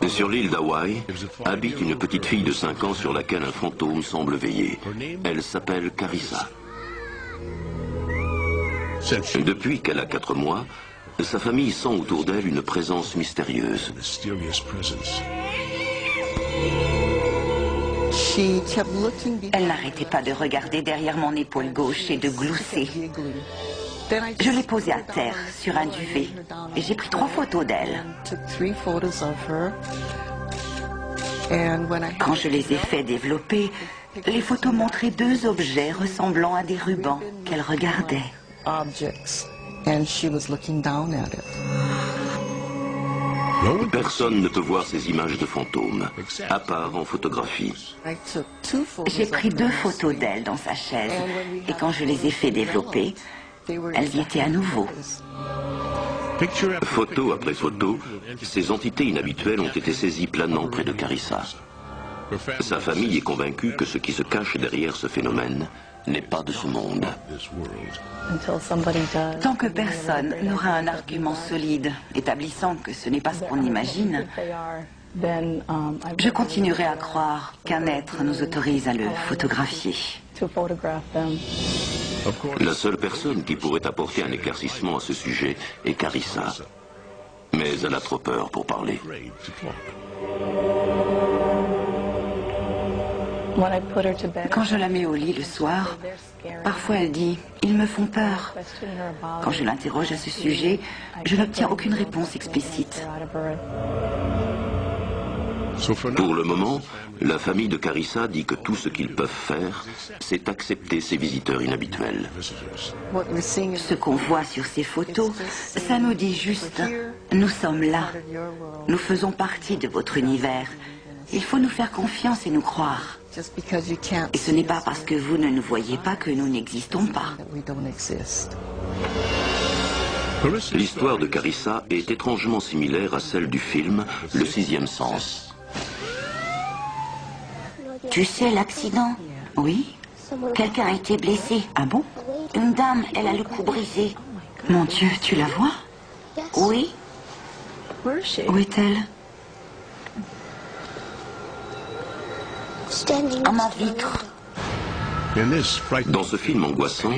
Sur l'île d'Hawaï, habite une petite fille de 5 ans sur laquelle un fantôme semble veiller. Elle s'appelle Carissa. Depuis qu'elle a 4 mois, sa famille sent autour d'elle une présence mystérieuse. Elle n'arrêtait pas de regarder derrière mon épaule gauche et de glousser. Je l'ai posée à terre, sur un duvet, et j'ai pris 3 photos d'elle. Quand je les ai fait développer, les photos montraient 2 objets ressemblant à des rubans qu'elle regardait. Personne ne peut voir ces images de fantômes, à part en photographie. J'ai pris 2 photos d'elle dans sa chaise, et quand je les ai fait développer, elles y étaient à nouveau. Photo après photo, ces entités inhabituelles ont été saisies planant près de Carissa. Sa famille est convaincue que ce qui se cache derrière ce phénomène n'est pas de ce monde. Tant que personne n'aura un argument solide établissant que ce n'est pas ce qu'on imagine, je continuerai à croire qu'un être nous autorise à le photographier. La seule personne qui pourrait apporter un éclaircissement à ce sujet est Carissa. Mais elle a trop peur pour parler. Quand je la mets au lit le soir, parfois elle dit « Ils me font peur ». Quand je l'interroge à ce sujet, je n'obtiens aucune réponse explicite. Pour le moment, la famille de Carissa dit que tout ce qu'ils peuvent faire, c'est accepter ces visiteurs inhabituels. Ce qu'on voit sur ces photos, ça nous dit juste « Nous sommes là, nous faisons partie de votre univers, il faut nous faire confiance et nous croire ». Et ce n'est pas parce que vous ne nous voyez pas que nous n'existons pas. L'histoire de Carissa est étrangement similaire à celle du film Le Sixième Sens. Tu sais l'accident? Oui? Quelqu'un a été blessé. Ah bon? Une dame, elle a le cou brisé. Mon Dieu, tu la vois? Oui. Où est-elle? À ma vitre. Dans ce film angoissant,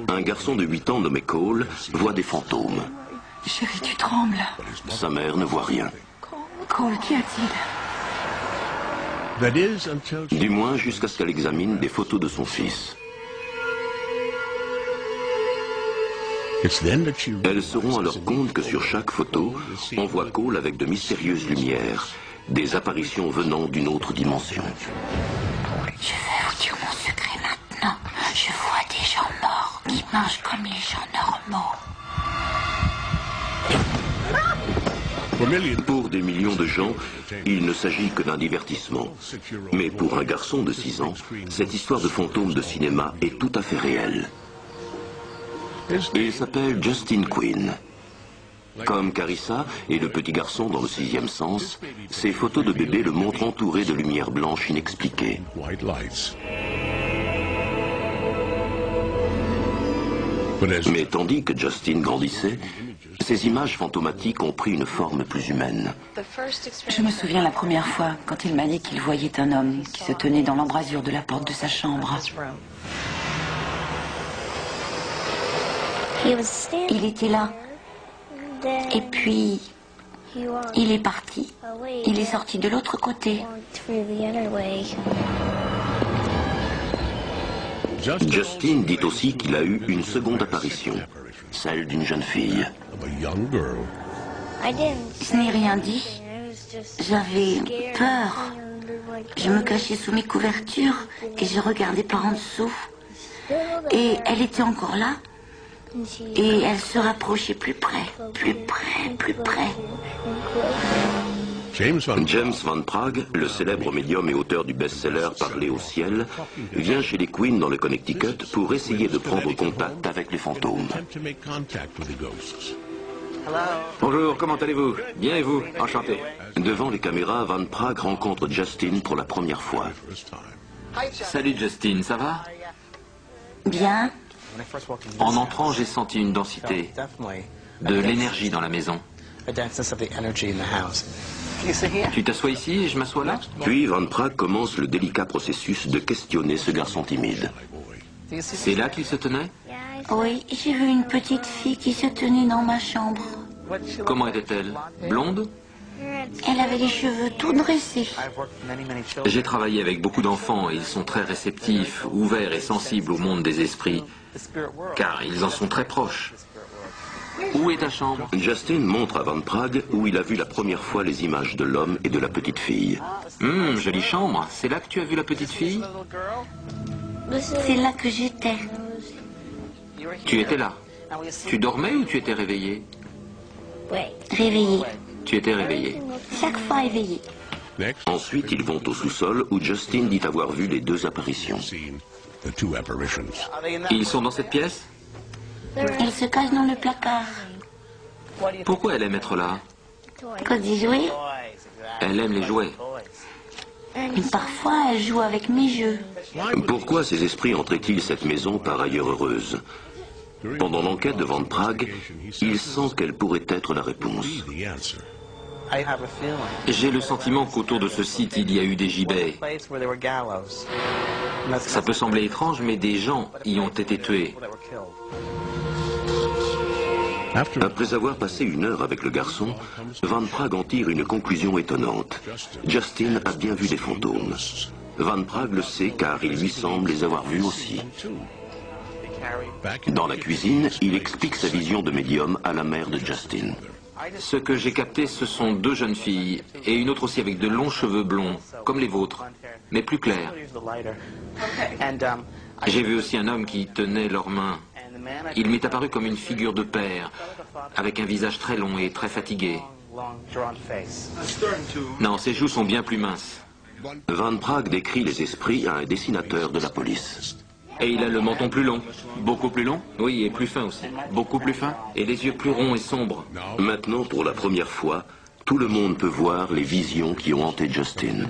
un garçon de 8 ans nommé Cole voit des fantômes. Chérie, tu trembles. Sa mère ne voit rien. Cole, qu'y a-t-il? Du moins jusqu'à ce qu'elle examine des photos de son fils. Elles se rend alors compte que sur chaque photo, on voit Cole avec de mystérieuses lumières, des apparitions venant d'une autre dimension. Je vais vous dire mon secret maintenant. Je vois des gens morts qui marchent comme les gens normaux. Pour des millions de gens, il ne s'agit que d'un divertissement. Mais pour un garçon de 6 ans, cette histoire de fantôme de cinéma est tout à fait réelle. Il s'appelle Justin Quinn. Comme Carissa et le petit garçon dans Le Sixième Sens, ces photos de bébé le montrent entouré de lumière blanche inexpliquée. Mais tandis que Justin grandissait, ces images fantomatiques ont pris une forme plus humaine. Je me souviens la première fois quand il m'a dit qu'il voyait un homme qui se tenait dans l'embrasure de la porte de sa chambre. Il était là. Et puis, il est parti. Il est sorti de l'autre côté. Justin dit aussi qu'il a eu une seconde apparition, celle d'une jeune fille. Je n'ai rien dit. J'avais peur. Je me cachais sous mes couvertures et je regardais par en dessous. Et elle était encore là. Et elle se rapprochait plus près, plus près, plus près. James Van Praagh, le célèbre médium et auteur du best-seller Parler au ciel, vient chez les Quinn dans le Connecticut pour essayer de prendre contact avec les fantômes. Bonjour, comment allez-vous? Bien et vous? Enchanté. Devant les caméras, Van Praagh rencontre Justin pour la première fois. Salut Justin, ça va? Bien. En entrant, j'ai senti une densité, de l'énergie dans la maison. Tu t'assois ici et je m'assois là? Puis Van Prague commence le délicat processus de questionner ce garçon timide. C'est là qu'il se tenait? Oui, j'ai vu une petite fille qui se tenait dans ma chambre. Comment était-elle? Blonde? Elle avait les cheveux tout dressés. J'ai travaillé avec beaucoup d'enfants et ils sont très réceptifs, ouverts et sensibles au monde des esprits, car ils en sont très proches. Où est ta chambre? Justin montre à Van Prague où il a vu la première fois les images de l'homme et de la petite fille. Jolie chambre. C'est là que tu as vu la petite fille? C'est là que j'étais. Tu étais là. Tu dormais ou tu étais réveillé? Réveillée. Tu étais réveillé. Chaque fois éveillée. Ensuite, ils vont au sous-sol où Justin dit avoir vu les deux apparitions. Ils sont dans cette pièce? Elle se cache dans le placard. Pourquoi elle aime être là? Quand d'y jouer, Elle aime les jouets. parfois elle joue avec mes jeux. Pourquoi ces esprits entraient-ils cette maison par ailleurs heureuse? Pendant l'enquête de Van Prague, il sent quelle pourrait être la réponse. J'ai le sentiment qu'autour de ce site, il y a eu des gibets. Ça peut sembler étrange, mais des gens y ont été tués. Après avoir passé une heure avec le garçon, Van Prague en tire une conclusion étonnante. Justin a bien vu des fantômes. Van Prague le sait car il lui semble les avoir vus aussi. Dans la cuisine, il explique sa vision de médium à la mère de Justin. Ce que j'ai capté, ce sont deux jeunes filles, et une autre aussi avec de longs cheveux blonds, comme les vôtres, mais plus clairs. J'ai vu aussi un homme qui tenait leurs mains. Il m'est apparu comme une figure de père, avec un visage très long et très fatigué. Non, ses joues sont bien plus minces. Van Prague décrit les esprits à un dessinateur de la police. Et il a le menton plus long. Beaucoup plus long? Oui, et plus fin aussi. Beaucoup plus fin? Et les yeux plus ronds et sombres. Maintenant, pour la première fois, tout le monde peut voir les visions qui ont hanté Justin.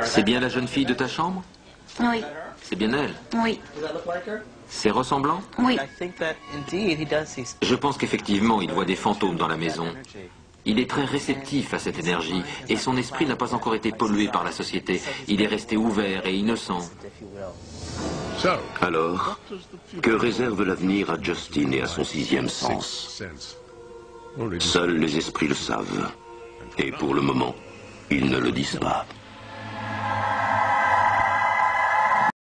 C'est bien la jeune fille de ta chambre? Oui, C'est bien elle? oui, C'est ressemblant? oui. Je pense qu'effectivement, il voit des fantômes dans la maison. Il est très réceptif à cette énergie, et son esprit n'a pas encore été pollué par la société. Il est resté ouvert et innocent. Alors, que réserve l'avenir à Justin et à son sixième sens? Seuls les esprits le savent. Et pour le moment, ils ne le disent pas.